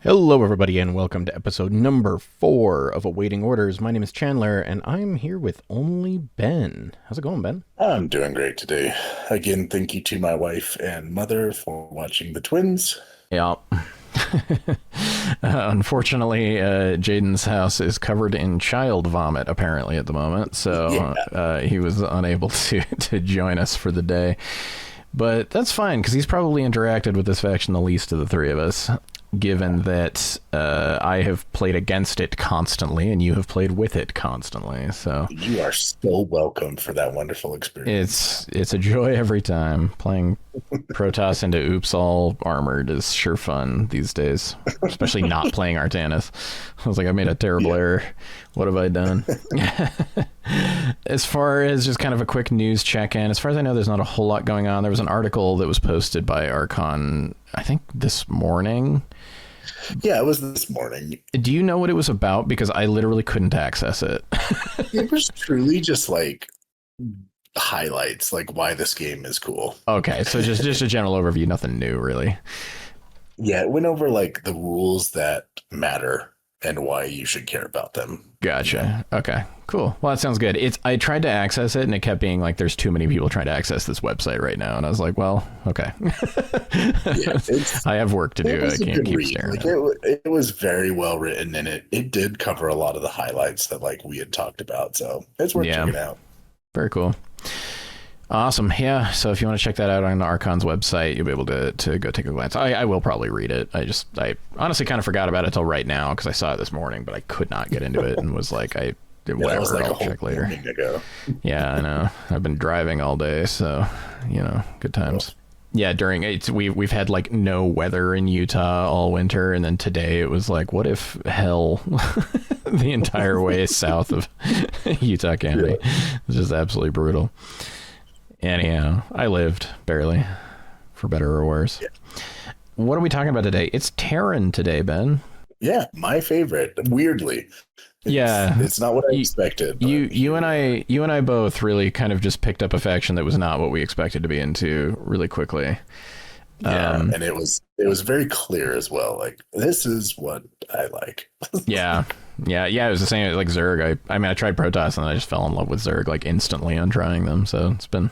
Hello, everybody, and welcome to episode number 4 of Awaiting Orders. My name is Chandler, and I'm here with only Ben. How's it going, Ben? I'm doing great today. Again, thank you to my wife and mother for watching the twins. Yeah. Unfortunately, Jaden's house is covered in child vomit, apparently, at the moment, so he was unable to join us for the day. But that's fine, because he's probably interacted with this faction the least of the three of us, given that I have played against it constantly, and you have played with it constantly. So you are so welcome for that wonderful experience. It's a joy every time. Playing Protoss into Oops All Armored is sure fun these days, especially not playing Artanis. I was like, I made a terrible error. What have I done? As far as just kind of a quick news check-in, as far as I know, there's not a whole lot going on. There was an article that was posted by Archon, I think this morning. Yeah, it was this morning. Do you know what it was about? Because I literally couldn't access it. It was truly just like highlights, like why this game is cool. Okay, so just a general overview, nothing new, really. Yeah, it went over like the rules that matter and why you should care about them. Gotcha. Okay, cool. Well, that sounds good. I tried to access it, and it kept being like, there's too many people trying to access this website right now. And I was like, well, okay. Yeah, I have work to do. I can't keep staring like at it. it was very well written, and it did cover a lot of the highlights that like we had talked about. So it's worth checking out. Very cool. Awesome. Yeah. So if you want to check that out on Archon's website, you'll be able to go take a glance. I will probably read it. I honestly kind of forgot about it till right now because I saw it this morning, but I could not get into it and was like, whatever, was like I'll check later. Ago. Yeah, I know. I've been driving all day, so good times. Yeah, we've had like no weather in Utah all winter, and then today it was like, what if hell the entire way south of Utah can be? It's just absolutely brutal. Anyhow, I lived, barely, for better or worse. Yeah. What are we talking about today? It's Terran today, Ben. Yeah, my favorite. Weirdly. It's not what I expected. You and I both really kind of just picked up a faction that was not what we expected to be into really quickly. Yeah, and it was very clear as well. Like, this is what I like. Yeah. It was the same like Zerg. I tried Protoss and I just fell in love with Zerg like instantly on trying them. So it's been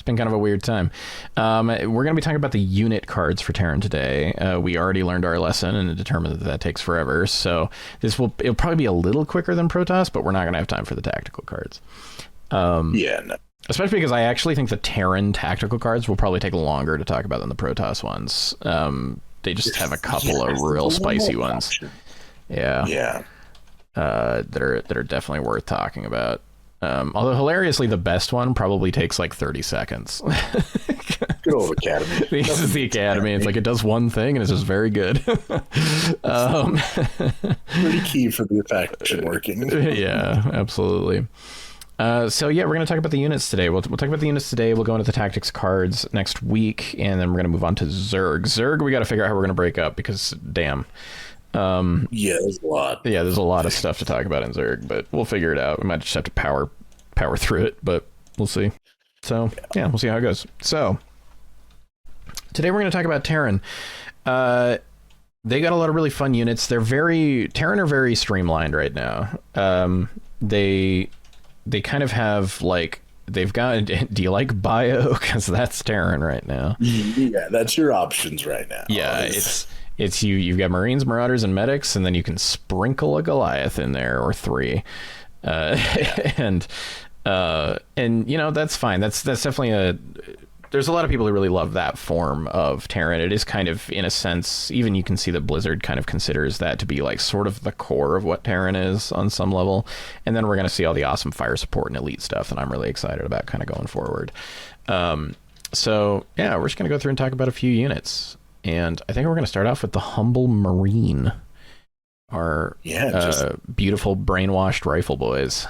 kind of a weird time. We're going to be talking about the unit cards for Terran today. We already learned our lesson and determined that takes forever. So it'll probably be a little quicker than Protoss, but we're not going to have time for the tactical cards. No. Especially because I actually think the Terran tactical cards will probably take longer to talk about than the Protoss ones. They just have a couple of real spicy ones. Option. Yeah. That are definitely worth talking about. Although hilariously, the best one probably takes like 30 seconds. Good old Academy. This is the Academy. It's like it does one thing and it's just very good. Pretty key for the faction working. Yeah, absolutely. So yeah, we're going to talk about the units today. We'll talk about the units today. We'll go into the tactics cards next week, and then we're going to move on to Zerg. Zerg, we got to figure out how we're going to break up because damn. There's a lot. Yeah, there's a lot of stuff to talk about in Zerg, but we'll figure it out. We might just have to power through it, but we'll see. So yeah, we'll see how it goes. So today we're going to talk about Terran. They got a lot of really fun units. Terran are very streamlined right now. They kind of have like, they've got, do you like bio? Because that's Terran right now. Yeah, that's your options right now. Yeah, it's you've got Marines, Marauders, and Medics, and then you can sprinkle a Goliath in there or 3. And that's fine. That's definitely there's a lot of people who really love that form of Terran. It is kind of, in a sense, even you can see that Blizzard kind of considers that to be like sort of the core of what Terran is on some level. And then we're going to see all the awesome fire support and elite stuff that I'm really excited about kind of going forward. So yeah, we're just going to go through and talk about a few units. And I think we're going to start off with the Humble Marine, our beautiful brainwashed rifle boys.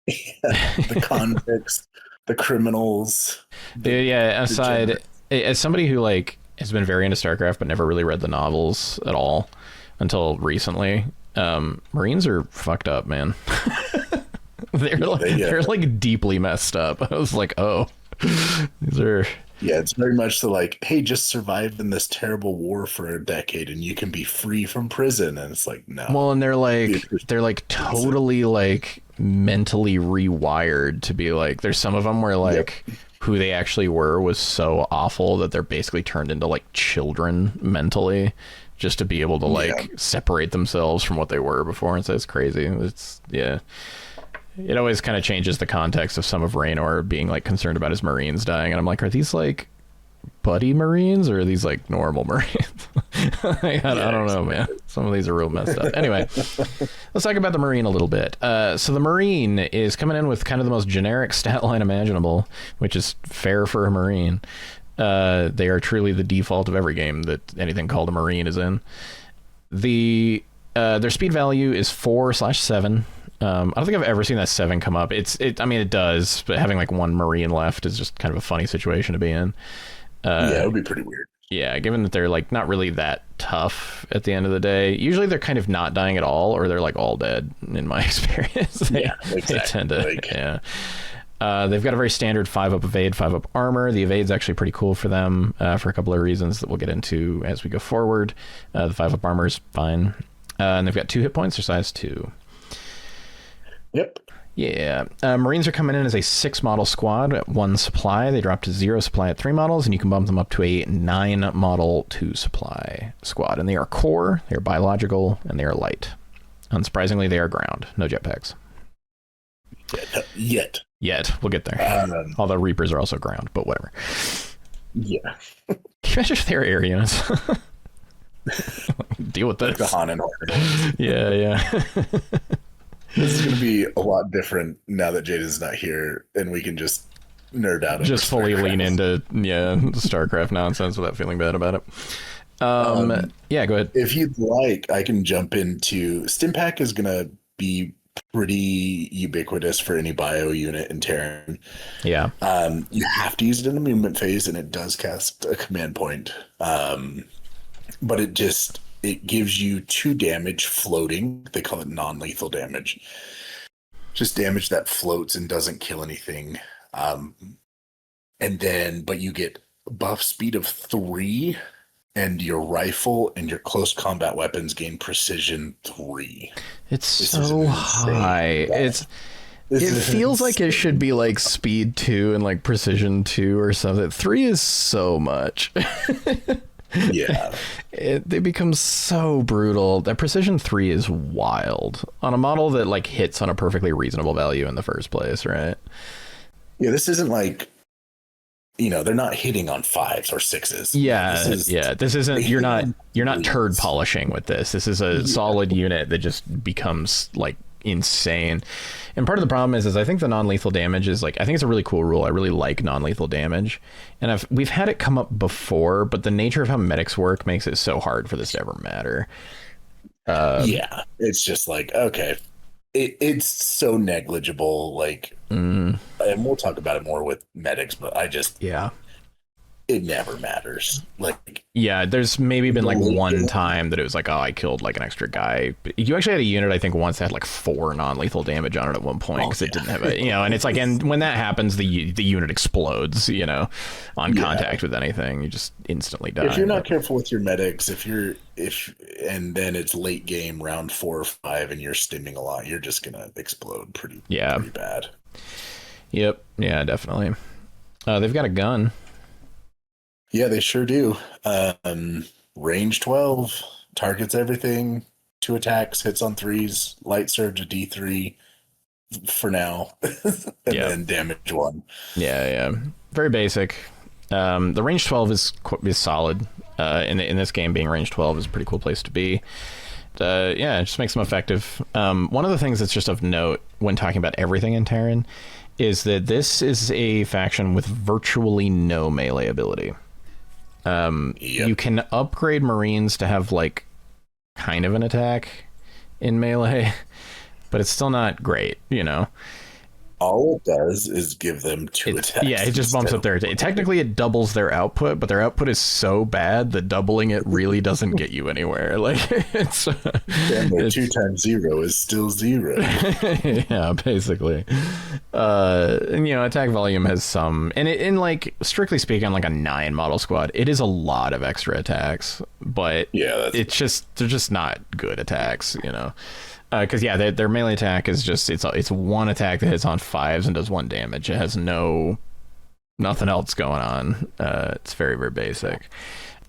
The convicts, the criminals. As somebody who like has been very into StarCraft but never really read the novels at all until recently, Marines are fucked up, man. They're like deeply messed up. I was like, oh, these are Yeah, it's very much the like, hey, just survive in this terrible war for a decade and you can be free from prison. And it's like, no. Well, and they're The like attrition they're like is it. totally like mentally rewired to be like. There's some of them where Yep. like who they actually were was so awful that they're basically turned into like children mentally, just to be able to Yeah. like separate themselves from what they were before. And so it's crazy. It's yeah. It always kind of changes the context of some of Raynor being like concerned about his Marines dying, and I'm like, are these like buddy Marines or are these like normal Marines? I don't know, man. Some of these are real messed up. Anyway, let's talk about the Marine a little bit. So the Marine is coming in with kind of the most generic stat line imaginable, which is fair for a Marine. They are truly the default of every game that anything called a Marine is in. Their speed value is 4/7. I don't think I've ever seen that 7 come up. I mean, it does, but having like one Marine left is just kind of a funny situation to be in. Yeah, it would be pretty weird. Yeah, given that they're like not really that tough at the end of the day. Usually they're kind of not dying at all, or they're like all dead in my experience. Yeah, exactly. They tend to, Like, yeah. They've got a very standard 5-up evade, 5-up armor. The evade's actually pretty cool for them for a couple of reasons that we'll get into as we go forward. The 5-up armor is fine. And they've got 2 hit points. They're size 2. yep. Yeah. Marines are coming in as a 6 model squad at 1 supply. They drop to 0 supply at 3 models, and you can bump them up to a 9 model 2 supply squad. And they are core, they are biological, and they are light. Unsurprisingly, they are ground. No jetpacks. Yet. Yet. We'll get there. Although Reapers are also ground, but whatever. Yeah. Can you imagine if they were air units? Deal with Like the this. Han and Horde. Yeah. This is going to be a lot different now that Jada's not here, and we can just nerd out. Just fully StarCraft. lean into StarCraft nonsense without feeling bad about it. Yeah, go ahead. If you'd like, I can jump into Stimpack is going to be pretty ubiquitous for any bio unit in Terran. Yeah. You have to use it in the movement phase, and it does cast a command point. But it gives you 2 damage floating. They call it non-lethal damage. Just damage that floats and doesn't kill anything. But you get buff speed of 3, and your rifle and your close combat weapons gain precision 3. It's This is so insane. high. It feels like it should be like speed 2 and like precision 2 or something. 3 is so much. Yeah. They become so brutal. That precision 3 is wild on a model that like hits on a perfectly reasonable value in the first place, right? Yeah, this isn't like, they're not hitting on 5s or 6s. Yeah, this isn't you're not turd Yes. polishing with this. This is a solid unit that just becomes like insane. And part of the problem is I think the non-lethal damage is like, I think it's a really cool rule. I really like non-lethal damage, and we've had it come up before, but the nature of how medics work makes it so hard for this to ever matter. Yeah, it's just like, okay, it's so negligible, like, and we'll talk about it more with medics, but it never matters. Like, Yeah, there's maybe been like one time that it was like, oh, I killed like an extra guy. But you actually had a unit, I think, once that had like 4 non-lethal damage on it at one point because it didn't have a, and it's like, and when that happens, the unit explodes, on contact with anything. You just instantly die. if you're not careful with your medics, and then it's late game, round 4 or 5, and you're stimming a lot, you're just gonna explode pretty bad. Yep. Yeah, definitely. They've got a gun. Yeah, they sure do. Range 12, targets everything, 2 attacks, hits on 3s, light surge a D3 for now, and then damage 1. Yeah. Very basic. The range 12 is solid. In this game, being range 12 is a pretty cool place to be. It just makes them effective. One of the things that's just of note when talking about everything in Terran is that this is a faction with virtually no melee ability. You can upgrade Marines to have like kind of an attack in melee, but it's still not great, All it does is give them 2 attacks. Yeah, it just bumps up their attack. Technically, it doubles their output, but their output is so bad that doubling it really doesn't get you anywhere. Like, it's 2 times 0 is still 0. yeah, basically. And, attack volume has some, and like, strictly speaking, on like a 9 model squad, it is a lot of extra attacks, but Yeah, they're just not good attacks, because their melee attack is just it's one attack that hits on 5s and does 1 damage. It has nothing else going on. It's very, very basic.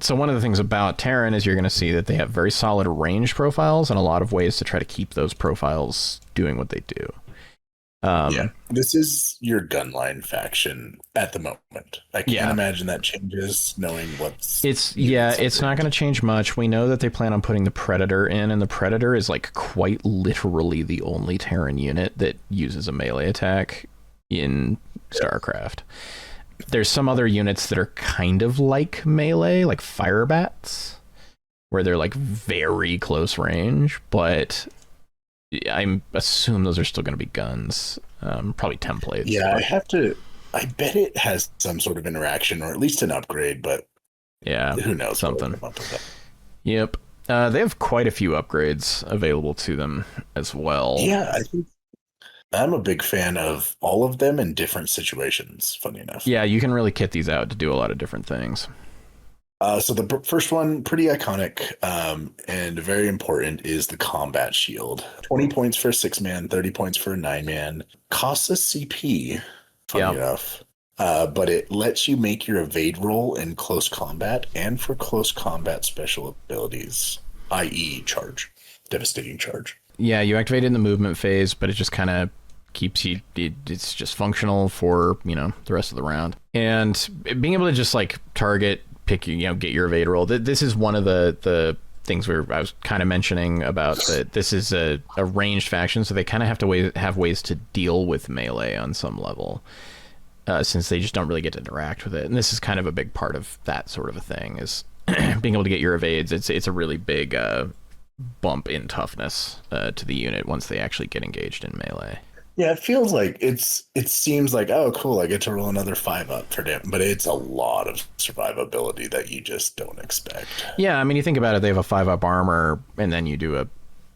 So one of the things about Terran is you're going to see that they have very solid range profiles and a lot of ways to try to keep those profiles doing what they do. This is your gunline faction at the moment. I can't imagine that changes, knowing what's... It's not going to change much. We know that they plan on putting the Predator in, and the Predator is like quite literally the only Terran unit that uses a melee attack in StarCraft. There's some other units that are kind of like melee, like Firebats, where they're like very close range, but I assume those are still going to be guns, probably templates. Yeah, I bet it has some sort of interaction, or at least an upgrade, but who knows? Something. Yep. They have quite a few upgrades available to them as well. Yeah, I think I'm a big fan of all of them in different situations, funny enough. Yeah, you can really kit these out to do a lot of different things. So the first one, pretty iconic and very important, is the combat shield. 20 points for a 6-man, 30 points for a 9-man. Costs a CP, funny enough. But it lets you make your evade roll in close combat and for close combat special abilities, i.e. charge, devastating charge. Yeah, you activate it in the movement phase, but it just kind of keeps you, it's just functional for, the rest of the round. And being able to just like target, pick, get your evade roll. This is one of the things I was kind of mentioning about that this is a ranged faction, so they kind of have to have ways to deal with melee on some level, since they just don't really get to interact with it. And this is kind of a big part of that sort of a thing, is being able to get your evades. It's a really big bump in toughness to the unit once they actually get engaged in melee. Yeah, it feels like it seems like, oh, cool, I get to roll another 5 up for them, but it's a lot of survivability that you just don't expect. Yeah, I mean, you think about it, they have a 5-up armor, and then you do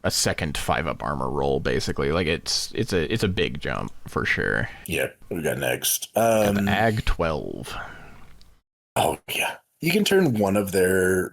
a second 5-up armor roll, basically. Like, it's a big jump, for sure. Yeah, we got next. The Ag 12. Oh, yeah. You can turn one of their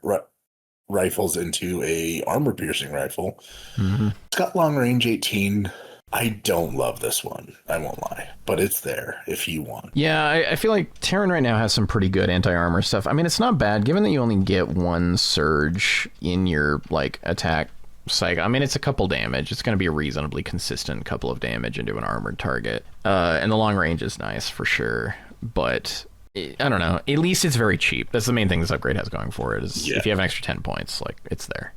rifles into a armor-piercing rifle. Mm-hmm. It's got long range 18. I don't love this one, I won't lie, but it's there if you want. Yeah, I feel like Terran right now has some pretty good anti-armor stuff. I mean, it's not bad, given that you only get 1 surge in your, like, attack cycle. I mean, it's a couple damage. It's going to be a reasonably consistent couple of damage into an armored target. And the long range is nice, for sure. But, I don't know, at least it's very cheap. That's the main thing this upgrade has going for it, is if you have an extra 10 points, like, it's there.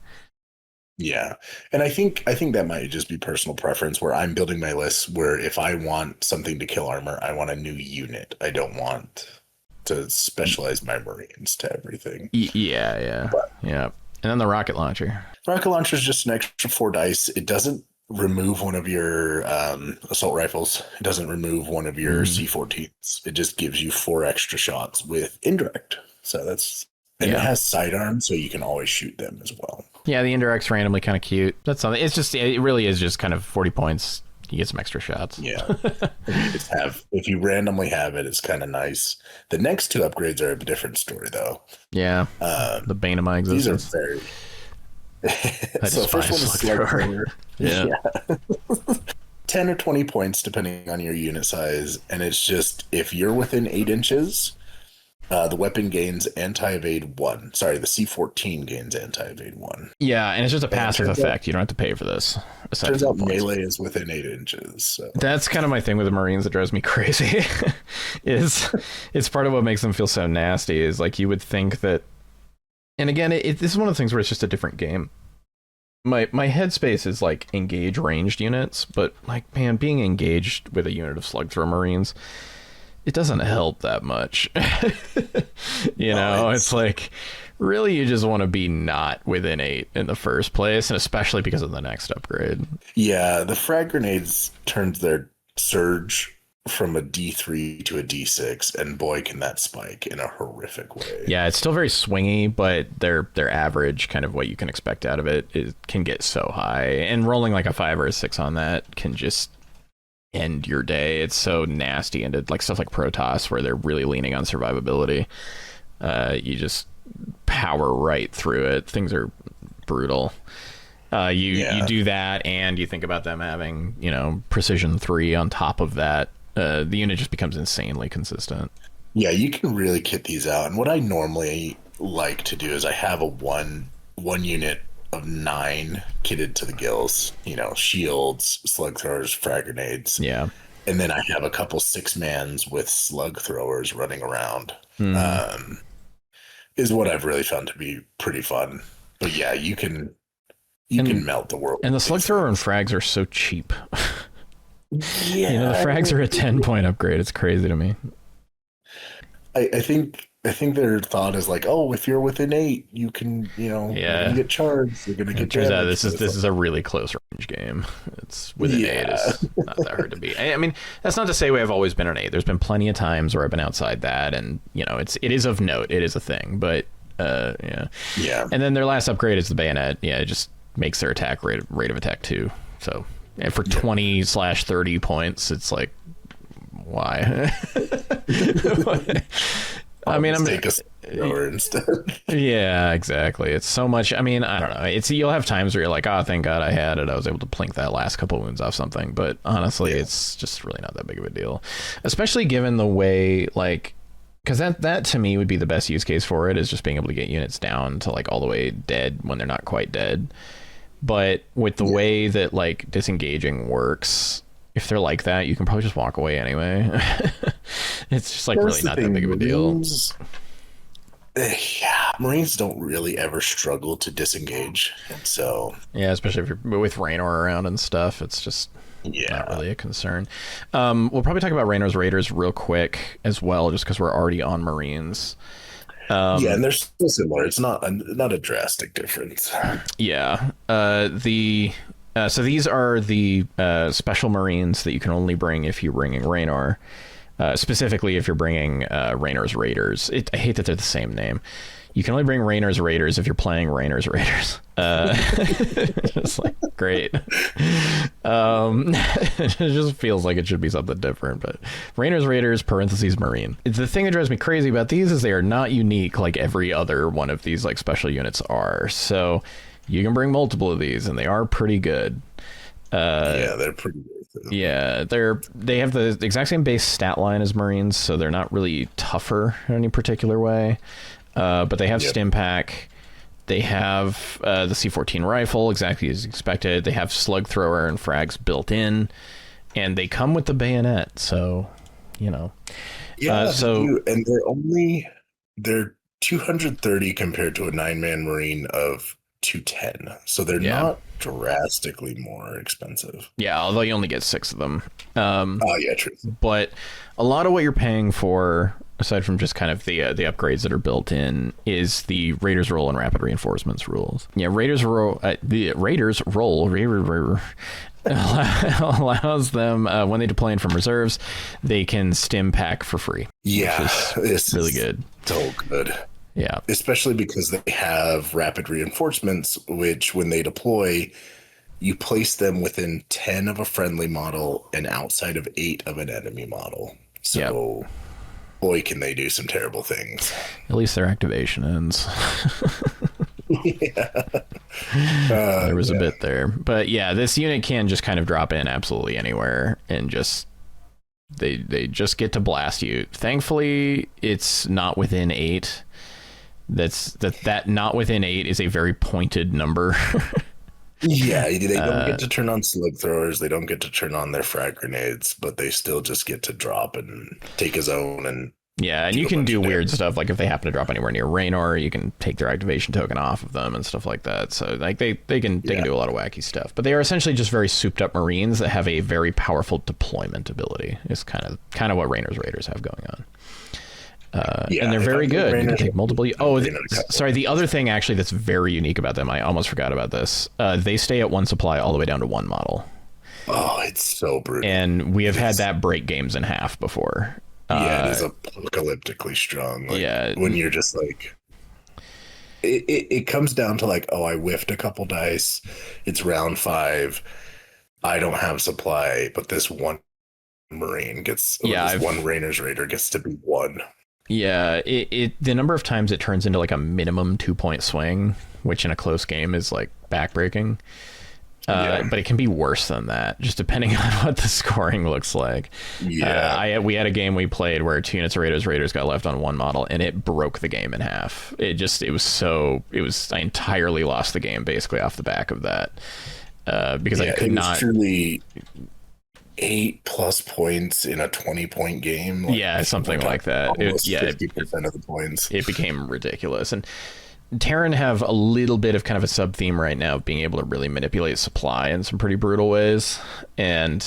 Yeah. And I think that might just be personal preference, where I'm building my list where if I want something to kill armor, I want a new unit. I don't want to specialize my Marines to everything. Yeah. And then the rocket launcher. Rocket launcher is just an extra 4 dice. It doesn't remove one of your assault rifles. It doesn't remove one of your C-14s. It just gives you 4 extra shots with indirect. So that's... And it has sidearms, so you can always shoot them as well. Yeah, the indirect's randomly kind of cute. That's something. It really is just kind of 40 points. You get some extra shots. Yeah. If you randomly have it, it's kind of nice. The next 2 upgrades are a different story, though. Yeah. The bane of my existence. These are very... So the first one is Slug. Yeah. 10 or 20 points, depending on your unit size. And it's just, if you're within 8 inches... the weapon gains anti-evade 1. Sorry, the C-14 gains anti-evade 1. Yeah, and it's just a passive effect. You don't have to pay for this. Turns out melee is within 8 inches. So. That's kind of my thing with the Marines that drives me crazy. It's part of what makes them feel so nasty, is like you would think that... And again, this is one of the things where it's just a different game. My headspace is like engage ranged units, but like, man, being engaged with a unit of slug thrower Marines... It doesn't help that much. It's like, really, you just want to be not within 8 in the first place, and especially because of the next upgrade. Yeah, the frag grenades turned their surge from a D3 to a D6, and boy, can that spike in a horrific way. Yeah, it's still very swingy, but their average, kind of what you can expect out of it, can get so high. And rolling like a 5 or a 6 on that can just... end your day. It's so nasty, and like stuff like Protoss where they're really leaning on survivability. You just power right through it. Things are brutal. You do that, and you think about them having, precision 3 on top of that. The unit just becomes insanely consistent. Yeah, you can really kit these out. And what I normally like to do is I have a one unit of 9 kitted to the gills. Shields, slug throwers, frag grenades. Yeah. And then I have a couple 6-mans with slug throwers running around. Is what I've really found to be pretty fun. But yeah, you can melt the world. And the slug thrower and frags are so cheap. Yeah, the frags are a 10-point upgrade. It's crazy to me. I think their thought is like, oh, if you're within 8, you can, you're gonna get charged. You're gonna get. Turns out this is a really close range game. It's within 8 is not that hard to beat. I mean, that's not to say we have always been an 8. There's been plenty of times where I've been outside that, and it is of note. It is a thing, but yeah. And then their last upgrade is the bayonet. Yeah, it just makes their attack rate of attack 2. So, and for 20/30 points, it's like, why? I mean, take a thrower instead. Yeah, exactly. It's so much. I mean, I don't know. You'll have times where you're like, oh, thank God I had it. I was able to plink that last couple wounds off something. But honestly, it's just really not that big of a deal, especially given the way, like, because that to me would be the best use case for it, is just being able to get units down to like all the way dead when they're not quite dead. But with the way that like disengaging works, if they're like that, you can probably just walk away anyway. It's just like really not that big of a deal. Yeah, Marines don't really ever struggle to disengage, and so yeah, especially if you're with Raynor around and stuff, it's just not really a concern. We'll probably talk about Raynor's Raiders real quick as well, just because we're already on Marines. Yeah, and they're still similar. It's not a drastic difference. Yeah. So these are the special Marines that you can only bring if you're bringing Raynor. Specifically, if you're bringing Raynor's Raiders. I hate that they're the same name. You can only bring Raynor's Raiders if you're playing Raynor's Raiders. Just like, great. It just feels like it should be something different. But Raynor's Raiders, parentheses, Marine. The thing that drives me crazy about these is they are not unique like every other one of these like special units are. So you can bring multiple of these, and they are pretty good. Yeah, they're pretty good. Yeah, they have the exact same base stat line as Marines, so they're not really tougher in any particular way. But they have Stim Pack. They have the C-14 rifle, exactly as expected. They have slug thrower and frags built in, and they come with the bayonet. So, Yeah, and they're 230 compared to a 9-man Marine of 210. So they're not drastically more expensive. Yeah, although you only get 6 of them. Yeah, true. But a lot of what you're paying for, aside from just kind of the upgrades that are built in, is the Raiders roll and rapid reinforcements rules. Yeah, Raiders roll allows them when they deploy in from reserves, they can stim pack for free. Yeah, it's really good. So good. Yeah, especially because they have rapid reinforcements, which when they deploy, you place them within 10 of a friendly model and outside of 8 of an enemy model. So, boy, can they do some terrible things. At least their activation ends. Yeah. There was a bit there. But yeah, this unit can just kind of drop in absolutely anywhere and just... They just get to blast you. Thankfully, it's not within 8. That not within 8 is a very pointed number. Yeah, they don't get to turn on slug throwers. They don't get to turn on their frag grenades, but they still just get to drop and take a zone. And yeah, and you can do weird stuff, like if they happen to drop anywhere near Raynor, you can take their activation token off of them and stuff like that. So like they can do a lot of wacky stuff. But they are essentially just very souped up Marines that have a very powerful deployment ability. It's kind of what Raynor's Raiders have going on. And they're very good. You can take multiple. Sorry. The other thing actually that's very unique about them, I almost forgot about this. They stay at 1 supply all the way down to 1 model. Oh, it's so brutal. And we have had that break games in half before. Yeah, it is apocalyptically strong. Like, when you're just like, it comes down to like, oh, I whiffed a couple dice. It's round 5. I don't have supply, but this one Marine gets, Yeah, this one Rainer's Raider gets to be one. Yeah, the number of times it turns into like a minimum 2-point swing, which in a close game is like backbreaking. But it can be worse than that, just depending on what the scoring looks like. Yeah. We had a game we played where 2 units of Raiders got left on one model, and it broke the game in half. I entirely lost the game basically off the back of that. Because I could not. Truly 8+ points in a 20-point game. Yeah, something like that. Almost 50% of the points. It became ridiculous. And Terran have a little bit of kind of a sub theme right now of being able to really manipulate supply in some pretty brutal ways, and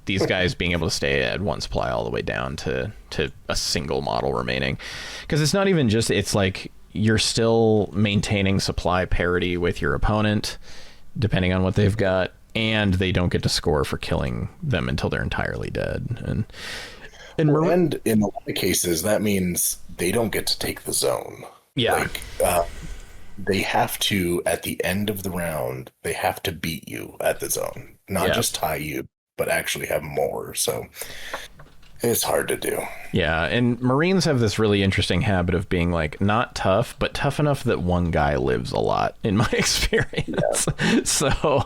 these guys being able to stay at one supply all the way down to a single model remaining, because it's not even just, it's like you're still maintaining supply parity with your opponent depending on what they've got, and they don't get to score for killing them until they're entirely dead. And in a lot of cases that means they don't get to take the zone. Yeah. They have to, at the end of the round, they have to beat you at the zone. Not just tie you, but actually have more. So it's hard to do. Yeah, and Marines have this really interesting habit of being like not tough, but tough enough that one guy lives a lot, in my experience. Yeah. So,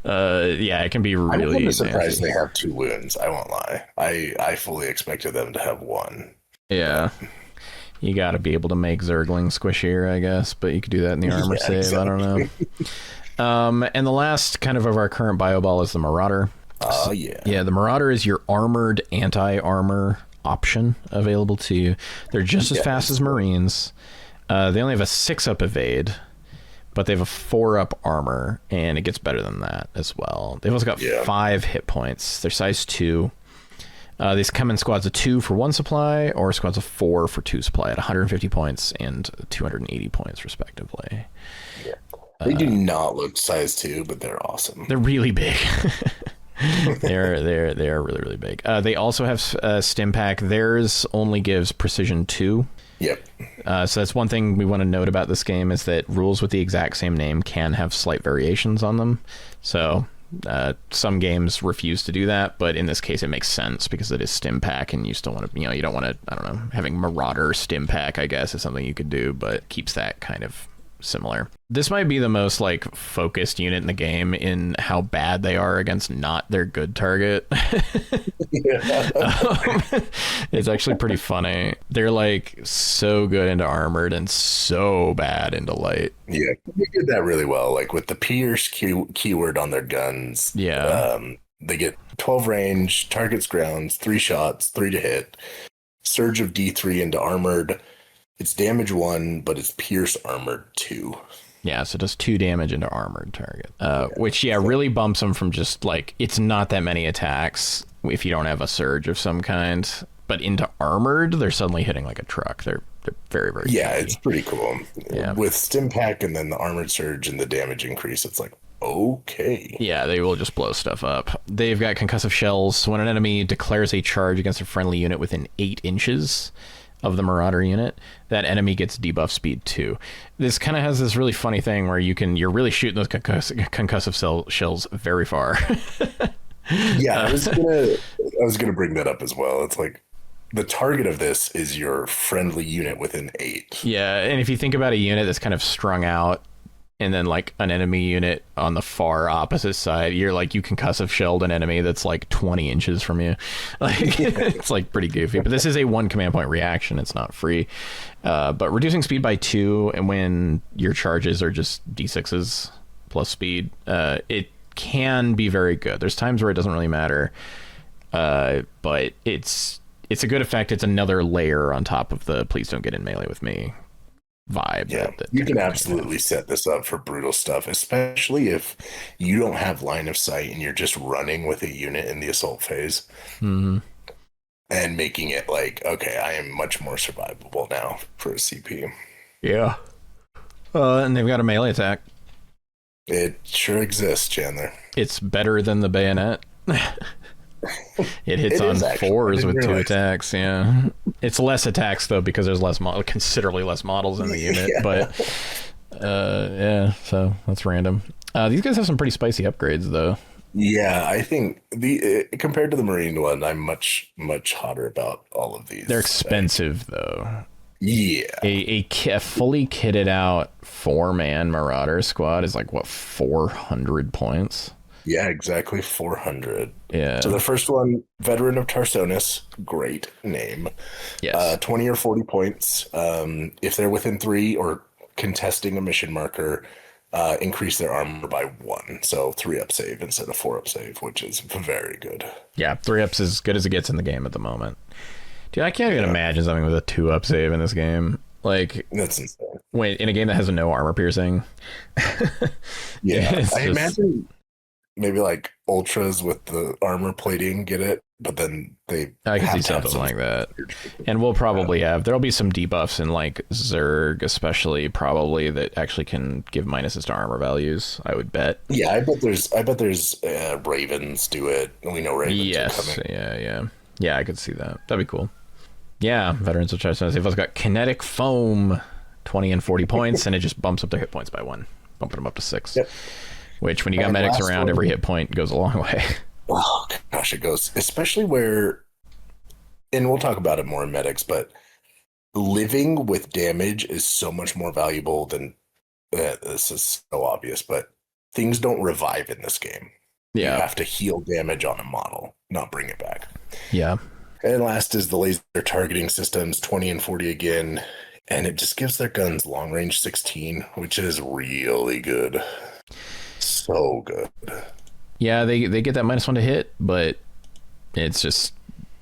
it can be really. I'm surprised they have 2 wounds. I won't lie. I fully expected them to have 1. Yeah. You got to be able to make Zergling squishier, I guess, but you could do that in the armor save. Exactly. I don't know. And the last kind of our current bio ball is the Marauder. Oh, yeah. Yeah, the Marauder is your armored anti-armor option available to you. They're just as fast as Marines. They only have a 6-up evade, but they have a 4-up armor, and it gets better than that as well. They've also got 5 hit points. They're size 2. These come in squads of 2 for 1 supply, or squads of 4 for 2 supply at 150 points and 280 points, respectively. Yeah. They do not look size 2, but they're awesome. They're really big. They're really, really big. They also have stim pack. Theirs only gives precision 2. Yep. So that's one thing we want to note about this game, is that rules with the exact same name can have slight variations on them. So some games refuse to do that, but in this case it makes sense because it is stim pack, and you still want to, you don't want to, I don't know, having Marauder stim pack, I guess, is something you could do, but keeps that kind of similar. This might be the most like focused unit in the game in how bad they are against not their good target. It's actually pretty funny. They're like so good into armored and so bad into light. Yeah, they did that really well, like with the Pierce keyword on their guns. Yeah. They get 12 range, targets grounds, 3 shots, 3 to hit, surge of D3 into armored. It's damage 1, but it's pierce armored 2. Yeah, so it does 2 damage into armored target, which really bumps them from just like, it's not that many attacks if you don't have a surge of some kind, but into armored, they're suddenly hitting like a truck. They're very, very tricky. It's pretty cool. Yeah. With stim pack and then the armored surge and the damage increase, it's like, okay. Yeah, they will just blow stuff up. They've got concussive shells. When an enemy declares a charge against a friendly unit within 8 inches of the Marauder unit, that enemy gets debuff speed 2. This kind of has this really funny thing where you're really shooting those concussive shells very far. Yeah, I was gonna bring that up as well. It's like the target of this is your friendly unit within 8. Yeah, and if you think about a unit that's kind of strung out, and then like an enemy unit on the far opposite side, you concussive shelled an enemy that's like 20 inches from you. Like it's like pretty goofy, but this is a 1 command point reaction. It's not free, but reducing speed by 2, and when your charges are just D6s plus speed, it can be very good. There's times where it doesn't really matter, but it's a good effect. It's another layer on top of the please don't get in melee with me vibe. Yeah, you can absolutely set this up for brutal stuff, especially if you don't have line of sight and you're just running with a unit in the assault phase. Mm-hmm. And making it like, okay, I am much more survivable now for a CP. Yeah. And they've got a melee attack. It sure exists, Chandler. It's better than the bayonet. It hits on 4s with 2 attacks. Yeah, it's less attacks though because there's considerably less models in the unit. But so that's random. These guys have some pretty spicy upgrades though. Yeah, I think the compared to the Marine one, I'm much hotter about all of They're these. expensive though. Yeah, A fully kitted out 4-man Marauder squad is like what, 400 points? yeah, exactly 400. So Yeah. the first one, Veteran of Tarsonis, great name. Yes. 20 or 40 points. If they're within 3 or contesting a mission marker, increase their armor by 1. So 3 up save instead of 4 up save, which is very good. Yeah, 3-ups is as good as it gets in the game at the moment. Dude, I can't even Yeah, imagine something with a 2-up save in this game. Like, that's insane. wait, in a game that has no armor piercing. Yeah, It's I just, imagine maybe like ultras with the armor plating get it, but then they I can see have to have something some. like that. And we'll probably there'll be some debuffs in like Zerg, especially probably that actually can give minuses to armor values, I would bet. Yeah, I bet there's Ravens do it. We know Ravens are Yes. coming. Yeah. Yeah, I could see that. That'd be cool. Yeah, Veterans of Charge. They've also got Kinetic Foam, 20 and 40 points, and it just bumps up their hit points by 1, bumping them up to 6. Yep. Which, when you got And medics last around, one, every hit point goes a long way. oh gosh, it goes, especially where, and we'll talk about it more in medics, but living with damage is so much more valuable than this is so obvious, but things don't revive in this game. You Yeah. have to heal damage on a model, not bring it back. Yeah. And last is the laser targeting systems, 20 and 40 again. And it just gives their guns long range 16, which is really good. So good. Yeah, they get that -1 to hit, but it's just,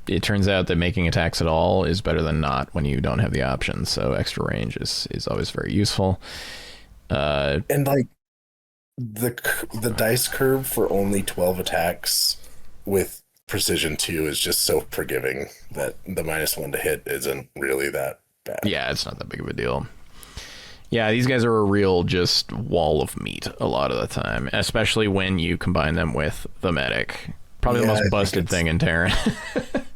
it turns out that making attacks at all is better than not when you don't have the option. So extra range is always very useful. And like the dice curve for only 12 attacks with precision 2 is just so forgiving that the -1 to hit isn't really that bad. Yeah, it's not that big of a deal. Yeah, these guys are a real just wall of meat a lot of the time, especially when you combine them with the medic. Probably the Yeah, I most think busted thing in Terran.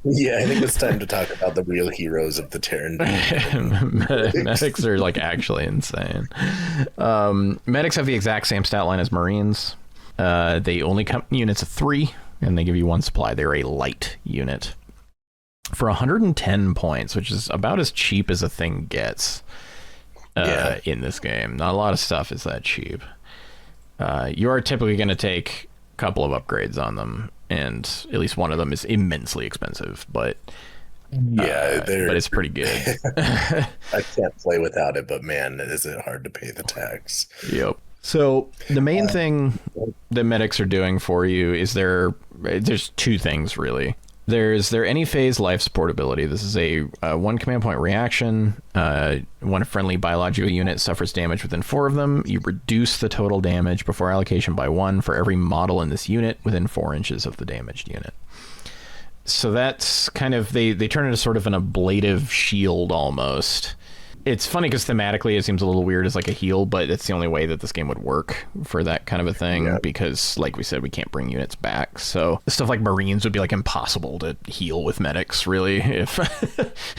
Yeah, I think it's time to talk about the real heroes of the Terran. Medics are like actually insane. Medics have the exact same stat line as Marines. They only come in units of 3, and they give you 1 supply. They're a light unit. For 110 points, which is about as cheap as a thing gets in this game. Not a lot of stuff is that cheap. You are typically going to take a couple of upgrades on them, and at least one of them is immensely expensive, but Yeah, but it's pretty good. I can't play without it, but man, is it hard to pay the tax. Yep. So the main thing that medics are doing for you is there's 2 things really. There's their any phase life support ability. This is a 1 command point reaction. When a friendly biological unit suffers damage within 4 of them, you reduce the total damage before allocation by 1 for every model in this unit within 4 inches of the damaged unit. So that's kind of, they turn into sort of an ablative shield almost. It's funny because thematically it seems a little weird as like a heal, but it's the only way that this game would work for that kind of a thing, because like we said, we can't bring units back. So stuff like Marines would be like impossible to heal with medics really if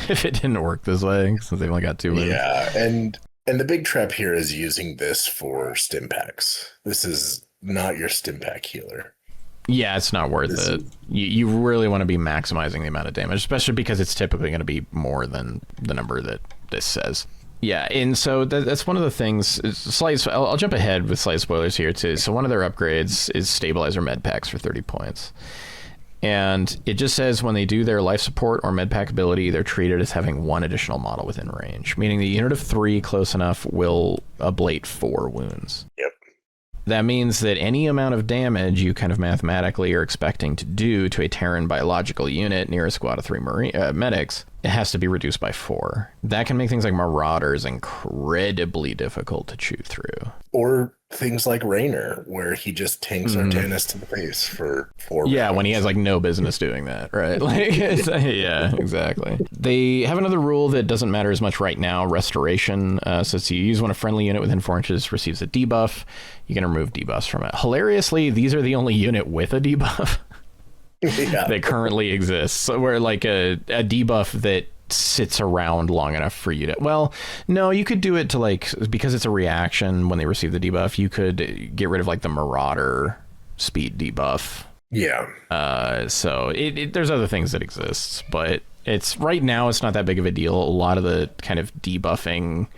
if it didn't work this way, since they've only got 2 wounds. Yeah, and the big trap here is using this for stim packs. This is not your stim pack healer. Yeah, it's not worth it. You really want to be maximizing the amount of damage, especially because it's typically going to be more than the number that this says. Yeah, and so that's one of the things. I'll jump ahead with slight spoilers here too. So one of their upgrades is stabilizer med packs for 30 points. And it just says when they do their life support or med pack ability, they're treated as having 1 additional model within range, meaning the unit of 3 close enough will ablate 4 wounds. Yep. That means that any amount of damage you kind of mathematically are expecting to do to a Terran biological unit near a squad of 3 medics, it has to be reduced by 4. That can make things like Marauders incredibly difficult to chew through. Or things like Raynor, where he just tanks Artanis to the face for 4 Yeah, rounds. when he has like no business doing that, right? Like, yeah, exactly. They have another rule that doesn't matter as much right now, restoration. So you use when a friendly unit within 4 inches receives a debuff, you can remove debuffs from it. Hilariously, these are the only unit with a debuff that currently exists. So where like a debuff that sits around long enough for you to, well, no, you could do it to like, because it's a reaction when they receive the debuff, you could get rid of like the Marauder speed debuff. Yeah. So there's other things that exist, but it's right now it's not that big of a deal. A lot of the kind of debuffing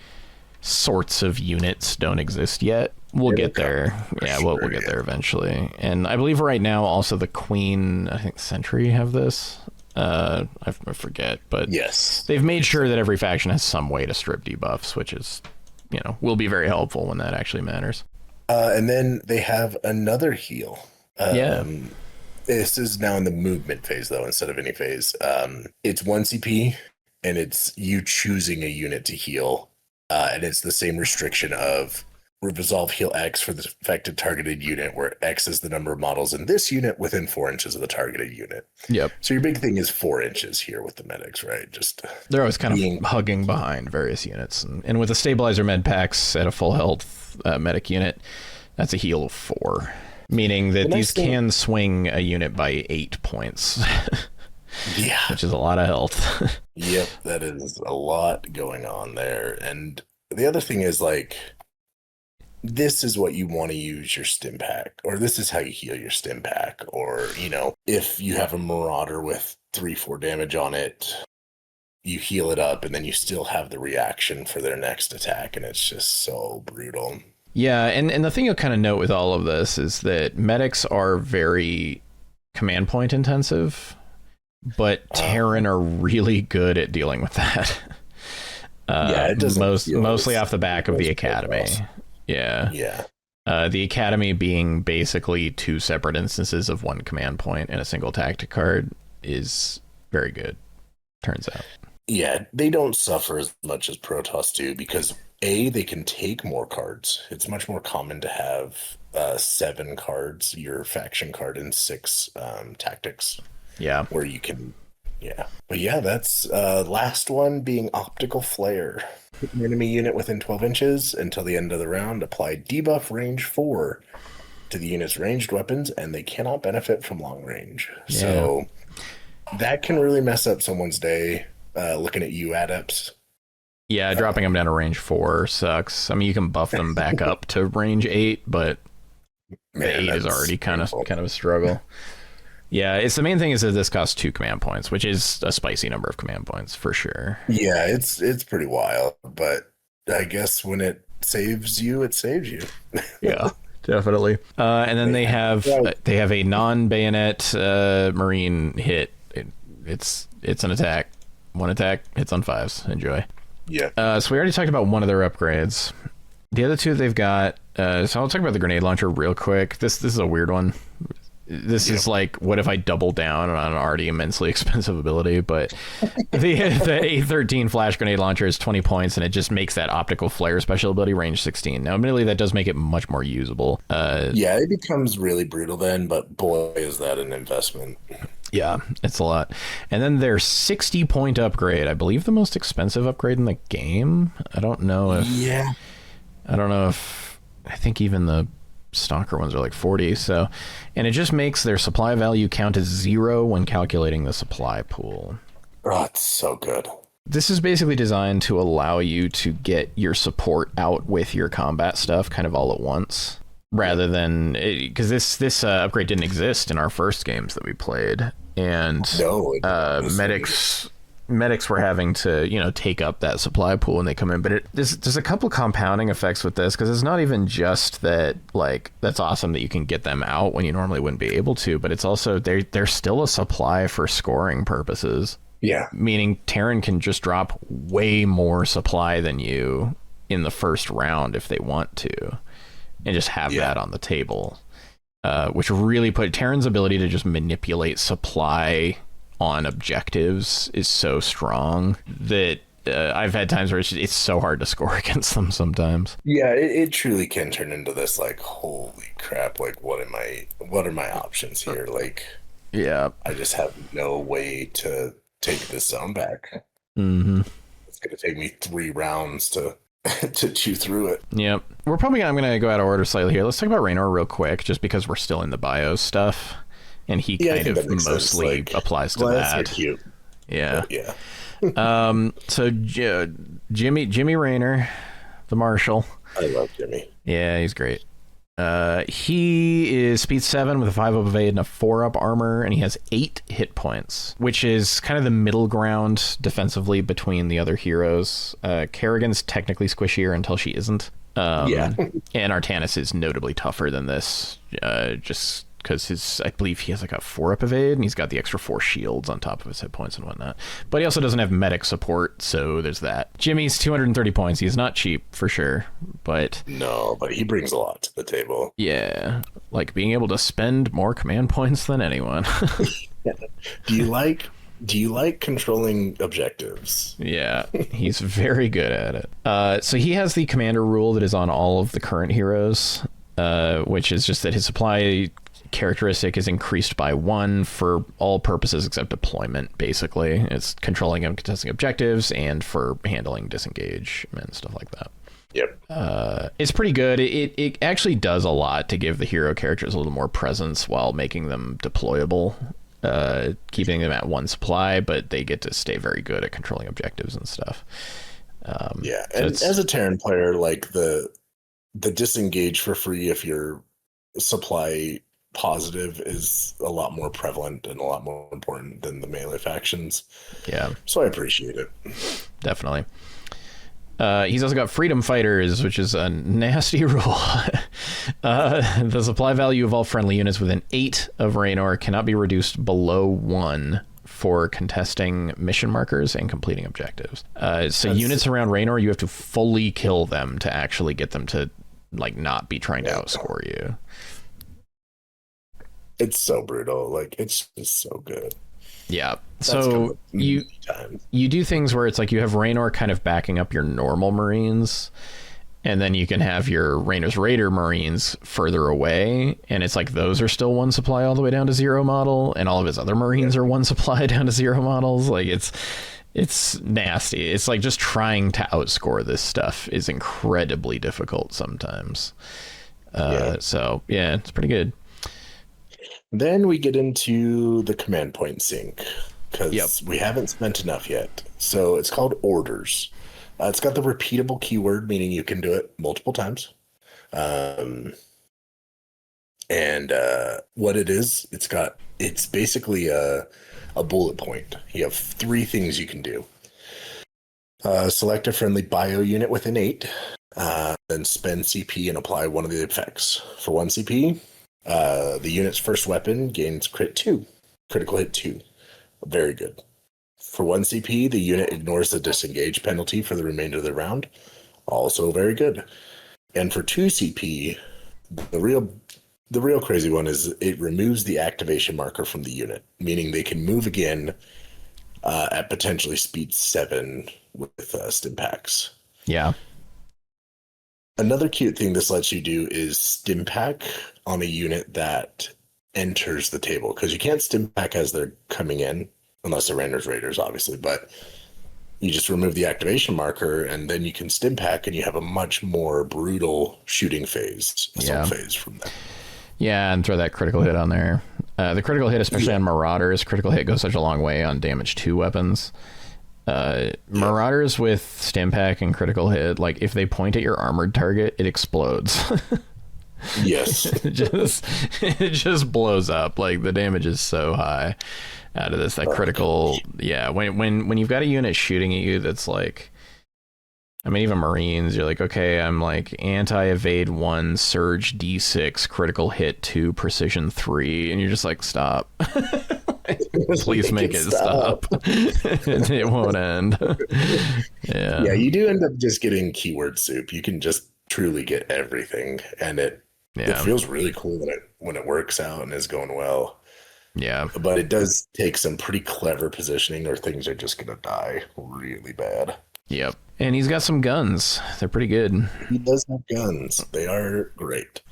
sorts of units don't exist yet. We'll get there. Yeah, we'll get there eventually. And I believe right now also the Queen, I think Sentry have this. I forget, but yes, they've made sure that every faction has some way to strip debuffs, which is, will be very helpful when that actually matters. And then they have another heal. Yeah. This is now in the movement phase, though, instead of any phase. It's 1 CP, and it's you choosing a unit to heal. And it's the same restriction of resolve heal X for the affected targeted unit, where X is the number of models in this unit within 4 inches of the targeted unit. Yep. So your big thing is 4 inches here with the medics, right? Just they're always kind of hugging behind various units. And with the stabilizer med packs at a full health medic unit, that's a heal of 4. Meaning that these can swing a unit by 8 points. Yeah. Which is a lot of health. Yep, that is a lot going on there. And the other thing is, like, this is what you want to use your stim pack, or this is how you heal your stim pack, or, if you have a Marauder with 3-4 damage on it, you heal it up, and then you still have the reaction for their next attack, and it's just so brutal. Yeah, and the thing you'll kind of note with all of this is that medics are very command point intensive, but Terran are really good at dealing with that. It doesn't mostly off the back of the Academy. Yeah. The Academy being basically 2 separate instances of 1 command point and a single tactic card is very good, turns out. Yeah, they don't suffer as much as Protoss do because they can take more cards. It's much more common to have 7 cards, your faction card, and 6 tactics. Yeah. Where you can, But yeah, that's last one being Optical Flare. Hit an enemy unit within 12 inches until the end of the round. Apply debuff range 4 to the unit's ranged weapons, and they cannot benefit from long range. Yeah. So that can really mess up someone's day. Looking at you, Adepts. Yeah, dropping them down to range 4 sucks. I mean, you can buff them back up to range 8, but the 8 is already kind of a struggle. Yeah, it's the main thing is that this costs 2 command points, which is a spicy number of command points for sure. Yeah, it's pretty wild, but I guess when it saves you, it saves you. Yeah, definitely. And then they have a non-bayonet marine hit. It's an attack. 1 attack, hits on 5s. Enjoy. Yeah. So we already talked about one of their upgrades. The other 2 they've got. So I'll talk about the grenade launcher real quick. This is a weird one. This is like, what if I double down on an already immensely expensive ability? But the A13 flash grenade launcher is 20 points, and it just makes that optical flare special ability range 16. Now, admittedly, that does make it much more usable. It becomes really brutal then, but boy, is that an investment. Yeah, it's a lot. And then their 60-point upgrade, I believe the most expensive upgrade in the game. I don't know if I think even the Stalker ones are like 40. So, and it just makes their supply value count as 0 when calculating the supply pool. Oh, it's so good. This is basically designed to allow you to get your support out with your combat stuff kind of all at once, rather than, because this upgrade didn't exist in our first games that we played, and medics were having to take up that supply pool when they come in. But there's a couple compounding effects with this, because it's not even just that, like, that's awesome that you can get them out when you normally wouldn't be able to, but it's also they're still a supply for scoring purposes. Yeah, meaning Terran can just drop way more supply than you in the first round if they want to, and just have that on the table, which really put Terran's ability to just manipulate supply on objectives is so strong that I've had times where it's so hard to score against them sometimes. Yeah, it truly can turn into this, like, holy crap, like, what are my options here? Like, yeah, I just have no way to take this zone back. Mm-hmm. It's gonna take me 3 rounds to chew through it. Yep. I'm gonna go out of order slightly here. Let's talk about Raynor real quick, just because we're still in the BIOS stuff, and he kind of mostly applies to that. That's cute. Yeah. But yeah. So Jimmy Raynor, the Marshal. I love Jimmy. Yeah, he's great. He is speed 7 with a 5 up evade and a 4 up armor, and he has 8 hit points, which is kind of the middle ground defensively between the other heroes. Kerrigan's technically squishier until she isn't. Yeah. And Artanis is notably tougher than this, just because I believe he has like a 4 up evade, and he's got the extra 4 shields on top of his hit points and whatnot. But he also doesn't have medic support, so there's that. Jimmy's 230 points. He's not cheap for sure, but No, but he brings a lot to the table. yeah, like being able to spend more command points than anyone. Do you like controlling objectives? Yeah, he's very good at it. So he has the commander rule that is on all of the current heroes, which is just that his supply characteristic is increased by 1 for all purposes except deployment. Basically, it's controlling and contesting objectives and for handling disengage and stuff like that. Yep. It's pretty good. It actually does a lot to give the hero characters a little more presence while making them deployable, keeping them at 1 supply, but they get to stay very good at controlling objectives and stuff. Yeah, and as a Terran player, like the disengage for free if you're supply positive is a lot more prevalent and a lot more important than the melee factions. Yeah. So I appreciate it. Definitely. He's also got Freedom Fighters, which is a nasty rule. The supply value of all friendly units within 8 of Raynor cannot be reduced below 1 for contesting mission markers and completing objectives. So units around Raynor, you have to fully kill them to actually get them to like not be trying to outscore you. It's so brutal. Like, it's just so good. Yeah. So you do things where it's like you have Raynor kind of backing up your normal Marines, and then you can have your Raynor's Raider Marines further away, and it's like those are still 1 supply all the way down to 0 model, and all of his other Marines are 1 supply down to 0 models. Like it's nasty. It's like just trying to outscore this stuff is incredibly difficult sometimes. So yeah, it's pretty good. Then we get into the command point sync, because we haven't spent enough yet. So it's called orders. It's got the repeatable keyword, meaning you can do it multiple times. And what it is, it's basically a bullet point. You have 3 things you can do. Select a friendly bio unit within 8, then spend CP and apply one of the effects. For 1 CP, the unit's first weapon gains critical hit 2. Very good. For 1 CP, the unit ignores the disengage penalty for the remainder of the round. Also very good. And for 2 CP, the real crazy one is it removes the activation marker from the unit, meaning they can move again at potentially speed 7 with stim packs. Yeah. Another cute thing this lets you do is stim pack on a unit that enters the table, because you can't stim pack as they're coming in, unless they're Rainer's Raiders, obviously, but you just remove the activation marker, and then you can stim pack, and you have a much more brutal shooting phase, assault phase from that. Yeah, and throw that critical hit on there. The critical hit, especially on Marauders, critical hit goes such a long way on damage 2 weapons. Marauders with stim pack and critical hit, like if they point at your armored target, it explodes. Yes. it just blows up. Like the damage is so high out of this. That critical, when you've got a unit shooting at you that's like, I mean, even Marines, you're like, okay, I'm like anti-evade 1, surge D6, critical hit 2, precision 3, and you're just like, stop. Please make it stop. It won't end. Yeah, you do end up just getting keyword soup. You can just truly get everything, and it feels really cool when it works out and is going well. Yeah, but it does take some pretty clever positioning, or things are just gonna die really bad. Yep. And he's got some guns. They're pretty good. He does have guns. They are great.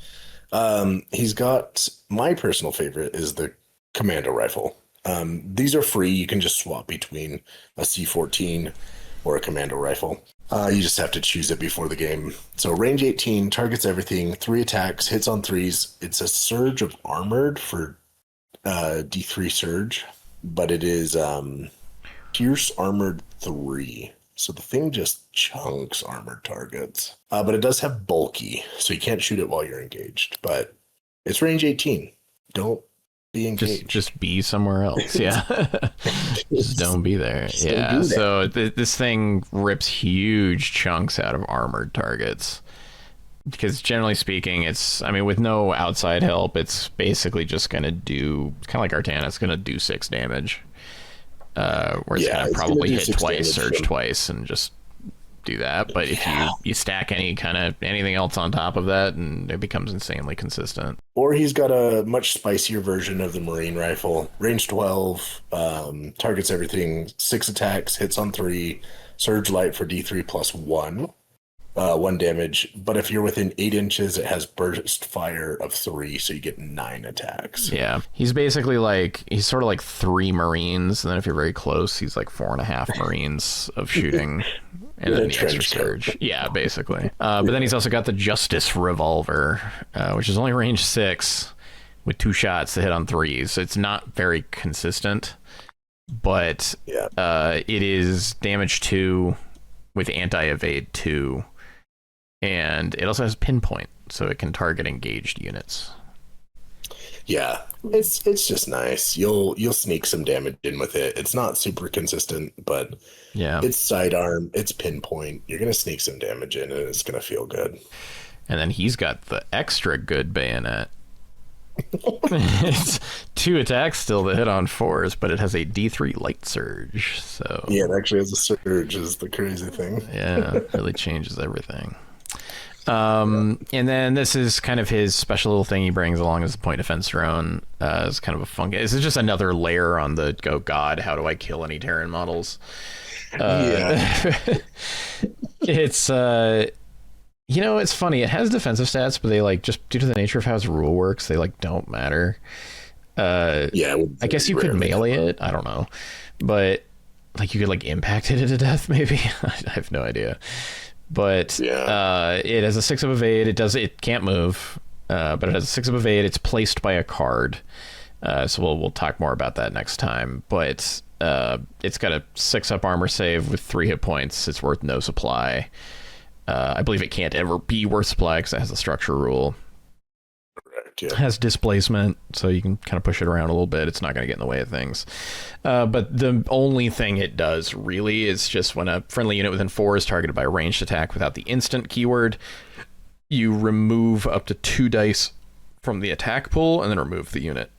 He's got, my personal favorite is the commando rifle. These are free. You can just swap between a C-14 or a commando rifle. You just have to choose it before the game. So range 18, targets everything, 3 attacks, hits on 3s. It's a surge of armored for D3 surge, but it is Pierce armored 3 So the thing just chunks armored targets. But it does have bulky, so you can't shoot it while you're engaged. But it's range 18. Don't be engaged. Just be somewhere else. Yeah. Just don't be there. Yeah. So this thing rips huge chunks out of armored targets. Because generally speaking, with no outside help, it's basically just going to do, kind of like Artana, it's going to do 6 damage. Where it's going to probably hit twice, surge twice, and just do that. But if you stack anything else on top of that, and it becomes insanely consistent. Or he's got a much spicier version of the Marine rifle. Range 12, targets everything, 6 attacks, hits on 3, surge light for D3 plus 1. 1 damage, but if you're within 8 inches, it has burst fire of 3, so you get 9 attacks. Yeah, he's basically he's sort of like 3 Marines, and then if you're very close, he's like 4.5 Marines of shooting, and then the extra surge. Yeah, basically. But then he's also got the Justice Revolver, which is only range 6, with 2 shots to hit on 3s. So it's not very consistent, but it is damage 2 with anti-evade 2. And it also has pinpoint, so it can target engaged units. Yeah, it's just nice. You'll sneak some damage in with it. It's not super consistent, but it's sidearm, it's pinpoint. You're gonna sneak some damage in, and it's gonna feel good. And then he's got the extra good bayonet. It's 2 attacks still to hit on 4s, but it has a D3 light surge. So yeah, it actually has a surge, is the crazy thing. Yeah, it really changes everything. And then this is kind of his special little thing he brings along as a point defense drone. It's kind of a fun. This is just another layer on the "oh God, how do I kill any Terran models?" It's it's funny. It has defensive stats, but they just due to the nature of how its rule works, they don't matter. I guess you could melee it. I don't know, but you could impact it to death. Maybe I have no idea. But it has a 6 of evade. It can't move, but it has a 6 of evade. It's placed by a card, so we'll talk more about that next time. But it's got a 6-up armor save with 3 hit points. It's worth no supply. I believe it can't ever be worth supply because it has a structure rule. It has displacement, so you can kind of push it around a little bit. It's not going to get in the way of things. But the only thing it does really is just when a friendly unit within 4 is targeted by a ranged attack without the instant keyword, you remove up to 2 dice from the attack pool and then remove the unit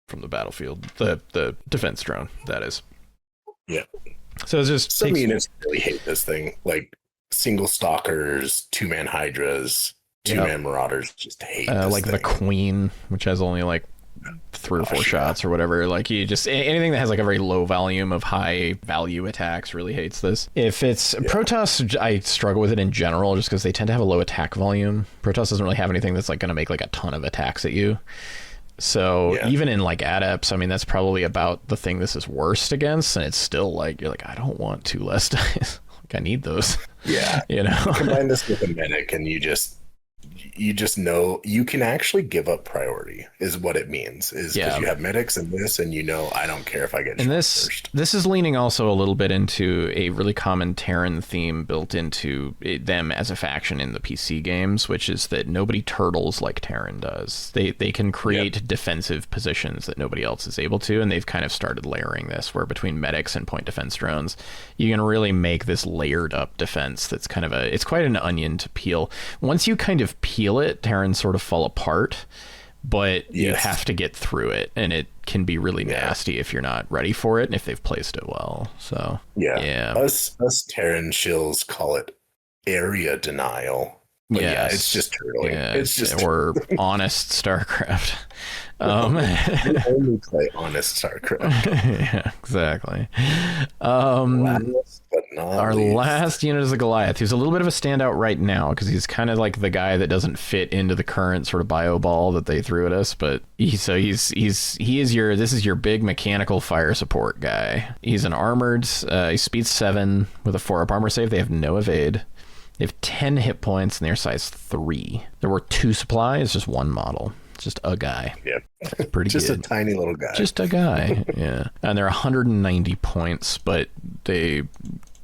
from the battlefield. The defense drone, that is. Yeah. So it's just some units really hate this thing. Single stalkers, 2-man hydras, 2-man marauders just hate this thing. The Queen, which has only 3 or 4 shots or whatever. You just anything that has a very low volume of high value attacks really hates this. If it's Protoss, I struggle with it in general just because they tend to have a low attack volume. Protoss doesn't really have anything that's going to make a ton of attacks at you. So even in adepts, that's probably about the thing this is worst against, and it's still you're I don't want 2 less dice. I need those. Yeah. Combine this with a medic and you just know you can actually give up priority is what it means, is because you have medics in this, and I don't care if I get and this is leaning also a little bit into a really common Terran theme built into them as a faction in the PC games, which is that nobody turtles like Terran does. They can create defensive positions that nobody else is able to, and they've kind of started layering this where between medics and point defense drones you can really make this layered up defense that's kind of it's quite an onion to peel. Once you kind of peel it, Terrans sort of fall apart, but you have to get through it, and it can be really nasty if you're not ready for it and if they've placed it well. So us Terran shills call it area denial. But it's just turtling. It's just or honest StarCraft. We only play honest StarCraft. Yeah, exactly. Last but not our least. Last unit is a Goliath, who's a little bit of a standout right now because he's kind of the guy that doesn't fit into the current sort of bio ball that they threw at us. But this is your big mechanical fire support guy. He's an armored. He's speed 7 with a 4-up armor save. They have no evade. They have 10 hit points and they're size 3. There were 2 supplies, just 1 model. Just a guy. Yeah. Pretty just good. Just a tiny little guy. Just a guy. Yeah. And they're 190 points, but they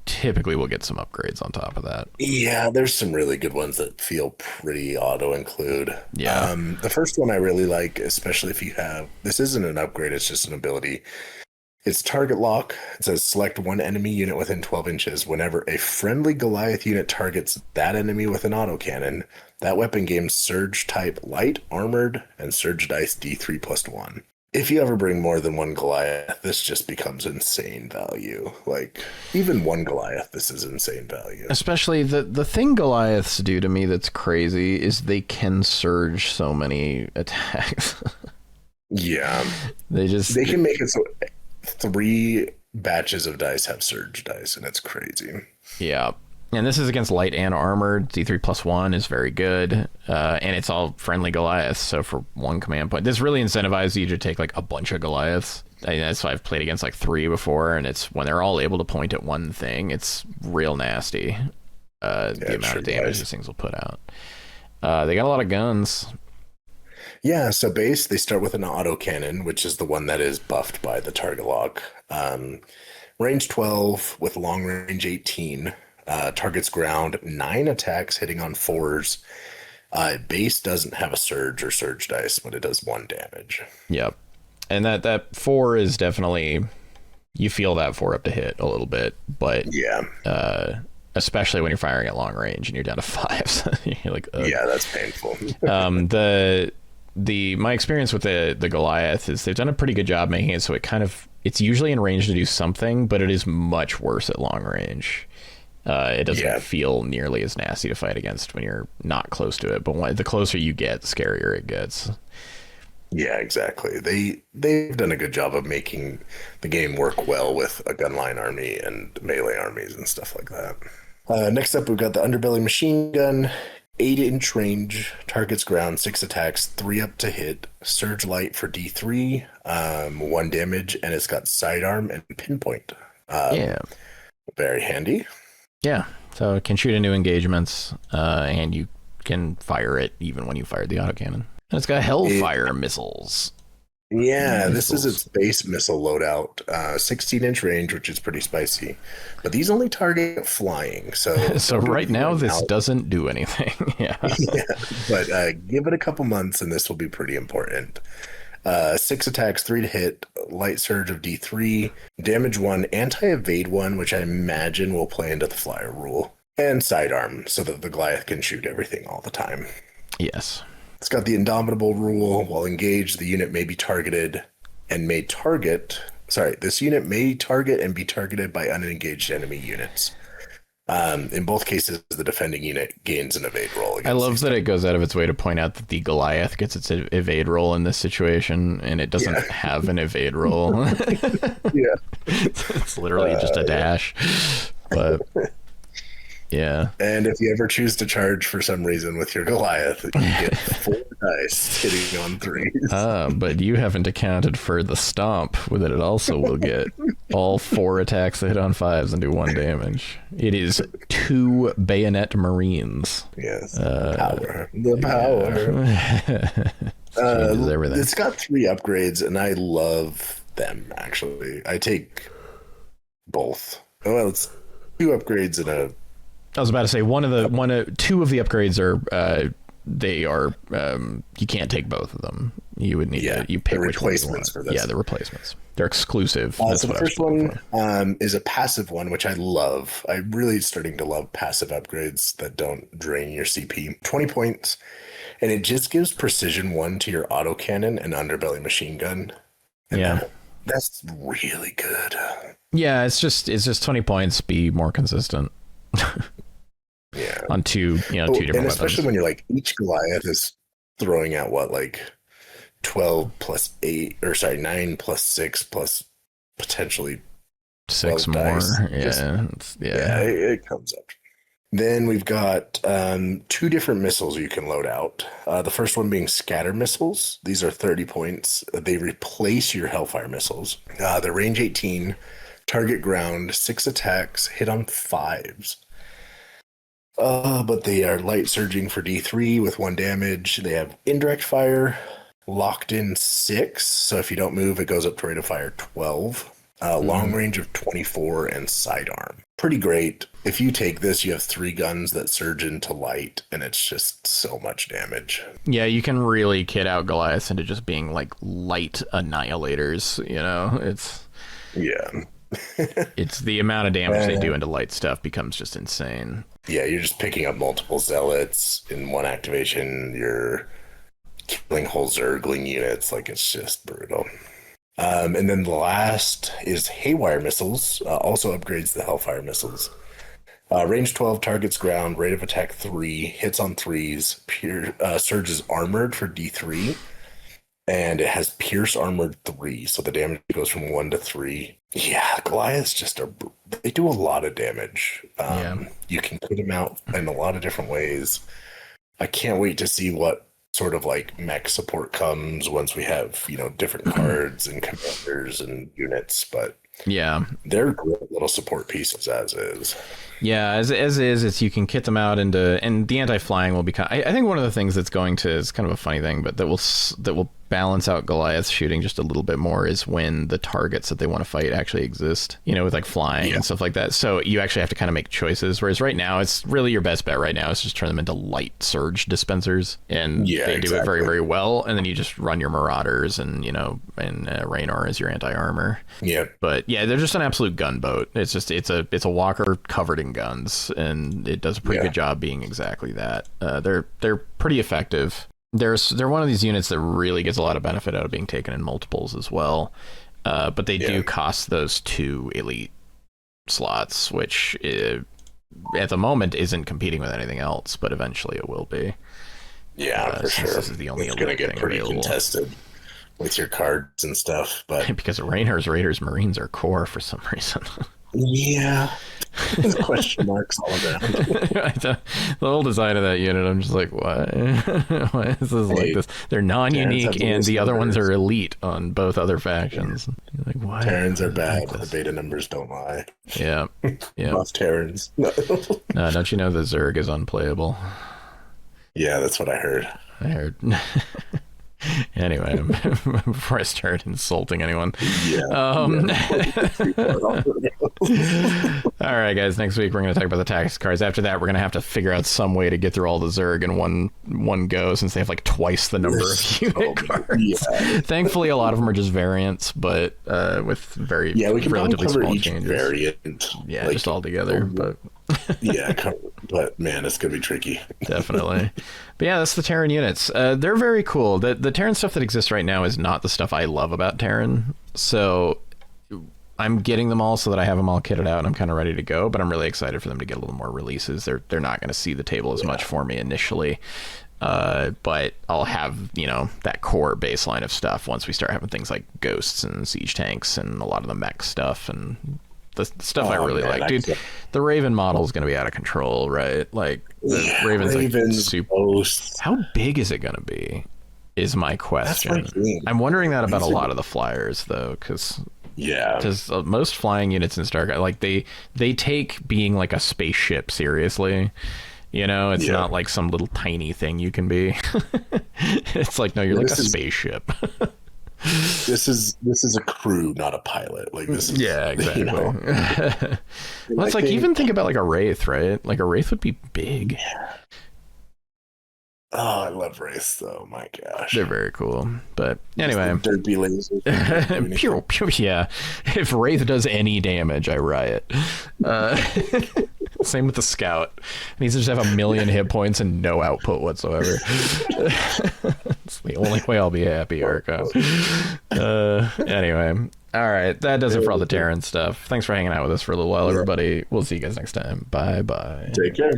typically will get some upgrades on top of that. Yeah, there's some really good ones that feel pretty auto include. Yeah. The first one I really like, especially if you have this isn't an upgrade, it's just an ability. It's target lock. It says select one enemy unit within 12 inches. Whenever a friendly Goliath unit targets that enemy with an autocannon, that weapon gains surge type light, armored, and surge dice D3 plus 1. If you ever bring more than one Goliath, this just becomes insane value. Like, even one Goliath, this is insane value. Especially the thing Goliaths do to me that's crazy is they can surge so many attacks. Yeah. They can make it so 3 batches of dice have surge dice, and it's crazy. Yeah. And this is against light and armored. D3 plus 1 is very good. And it's all friendly Goliaths. So for 1 command point, this really incentivizes you to take like a bunch of Goliaths. That's why I've played against like 3 before. And it's when they're all able to point at one thing, it's real nasty. The amount of damage these things will put out. They got a lot of guns. Yeah, so base, they start with an autocannon, which is the one that is buffed by the target lock. Range 12 with long range 18. Targets ground, 9 attacks hitting on 4s. Base doesn't have a surge or surge dice, but it does 1 damage. Yep. And that 4 is definitely, you feel that 4 up to hit a little bit, but yeah. Especially when you're firing at long range and you're down to 5s. You're like, ugh. Yeah, that's painful. My experience with the Goliath is they've done a pretty good job making it so it's usually in range to do something, but it is much worse at long range. It doesn't feel nearly as nasty to fight against when you're not close to it, but the closer you get, the scarier it gets. Yeah, exactly. They've done a good job of making the game work well with a gunline army and melee armies and stuff like that. Next up, we've got the Underbelly Machine Gun. 8-inch range, targets ground, 6 attacks, 3 up to hit, surge light for D3, 1 damage, and it's got sidearm and pinpoint. Very handy. Yeah, so it can shoot into engagements, and you can fire it even when you fired the autocannon. And it's got Hellfire missiles. Yeah, this is its base missile loadout. 16-inch range, which is pretty spicy. But these only target flying, so... So right now, this doesn't do anything. Yeah. But give it a couple months, and this will be pretty important. 6 attacks, 3 to hit, light surge of D3, damage 1, anti-evade 1, which I imagine will play into the flyer rule, and sidearm, so that the Goliath can shoot everything all the time. Yes. It's got the Indomitable rule. While engaged, the unit may be targeted and may target... Sorry, this unit may target and be targeted by unengaged enemy units. In both cases, the defending unit gains an evade roll. I love that it goes out of its way to point out that the Goliath gets its evade roll in this situation, and it doesn't have an evade roll. It's literally just a dash. But... yeah. And if you ever choose to charge for some reason with your Goliath, you get 4 dice hitting on 3s. But you haven't accounted for the stomp with it. It also will get all 4 attacks that hit on 5s and do 1 damage. It is 2 bayonet marines. Yes. Power. The power. Changes everything. It's got 3 upgrades, and I love them, actually. I take both. Well, it's 2 upgrades and a... I was about to say 2 of the upgrades are you can't take both of them. You would need to pick which replacements for this. Yeah, the replacements. They're exclusive. So the first one is a passive one, which I love. I'm really starting to love passive upgrades that don't drain your CP. 20 points, and it just gives precision 1 to your autocannon and underbelly machine gun. And that's really good. Yeah, it's just 20 points. Be more consistent. Yeah. On 2 different weapons. Especially when you're like, each Goliath is throwing out 12 plus 8, or sorry, 9 plus 6 plus potentially 6 more. Dice. It comes up. Then we've got 2 different missiles you can load out. The first one being scatter missiles. These are 30 points. They replace your Hellfire missiles. They're range 18, target ground, 6 attacks, hit on 5s. But they are light surging for D3 with 1 damage. They have indirect fire, locked in 6. So if you don't move, it goes up to rate of fire 12. Long range of 24 and sidearm. pretty great. If you take this, you have 3 guns that surge into light, and it's just so much damage. Yeah, you can really kid out Goliath into just being like light annihilators, you know? Yeah. It's the amount of damage they do into light stuff becomes just insane. Yeah, you're just picking up multiple zealots in one activation. You're killing whole Zergling units. Like, it's just brutal. And then the last is Haywire Missiles. Also upgrades the Hellfire Missiles. Range 12, targets ground, rate of attack 3, hits on 3s, Surge is armored for D3, and it has Pierce armored 3, so the damage goes from 1 to 3. Yeah, Goliaths they do a lot of damage. You can put them out in a lot of different ways. I can't wait to see what sort of like mech support comes once we have, different cards and commanders and units, but yeah, they're great little support pieces as is. Yeah, as is, it's you can kit them out into, and the anti-flying will become. I think one of the things that's going to, is kind of a funny thing, but that will balance out Goliath's shooting just a little bit more is when the targets that they want to fight actually exist. With like flying and stuff like that. So you actually have to kind of make choices. Whereas right now, it's really your best bet right now is just turn them into light surge dispensers, and they do it very, very well. And then you just run your Marauders and Raynor as your anti-armor. Yeah, but yeah, they're just an absolute gunboat. It's just it's a walker covered in guns, and it does a pretty good job being exactly that. They're pretty effective. They're one of these units that really gets a lot of benefit out of being taken in multiples as well. But they do cost those 2 elite slots, which at the moment isn't competing with anything else, but eventually it will be. Yeah, for sure. This is the only it's going to get pretty available. Contested with your cards and stuff, but because Raynor's Raiders Marines are core for some reason. Yeah. There's question marks all around. The whole design of that unit, I'm just like, why? Why is this like this? They're non-unique, and the other ones are elite on both other factions. Like, why? Terrans are bad, but the beta numbers don't lie. Yeah. Buff Terrans. No, don't you know the Zerg is unplayable? Yeah, that's what I heard. Anyway, before I start insulting anyone. All right, guys, next week we're going to talk about the tactics cards. After that, we're going to have to figure out some way to get through all the Zerg in one go, since they have like twice the number of unit cards. Yeah. Thankfully, a lot of them are just variants, but with we can relatively small changes. Variant. Yeah, like, just all together. But but man, it's gonna be tricky. Definitely. But yeah, that's the Terran units. They're very cool. The Terran stuff that exists right now is not the stuff I love about Terran, so I'm getting them all so that I have them all kitted out and I'm kind of ready to go, but I'm really excited for them to get a little more releases. They're not going to see the table as much for me initially, but I'll have that core baseline of stuff once we start having things like ghosts and siege tanks and a lot of the mech stuff and the stuff I really like. Dude, the Raven model is going to be out of control, right? Like, the Raven's like super... How big is it going to be, is my question. I'm wondering that about a lot of the flyers, though, because most flying units in StarCraft, like, they take being like a spaceship seriously. It's not like some little tiny thing you can be. It's like, no, you're like a spaceship. This is a crew, not a pilot. Like, this is exactly. Well, it's like, even think about like a Wraith, right? Like, a Wraith would be big. Yeah. Oh, I love Wraiths, though. My gosh, they're very cool. But anyway, derpy lasers. Pure, yeah. If Wraith does any damage, I riot. Same with the Scout. It needs to just have 1 million hit points and no output whatsoever. It's the only way I'll be happy, Arco. Anyway, all right. That does it for all the Terran stuff. Thanks for hanging out with us for a little while, everybody. We'll see you guys next time. Bye-bye. Take care.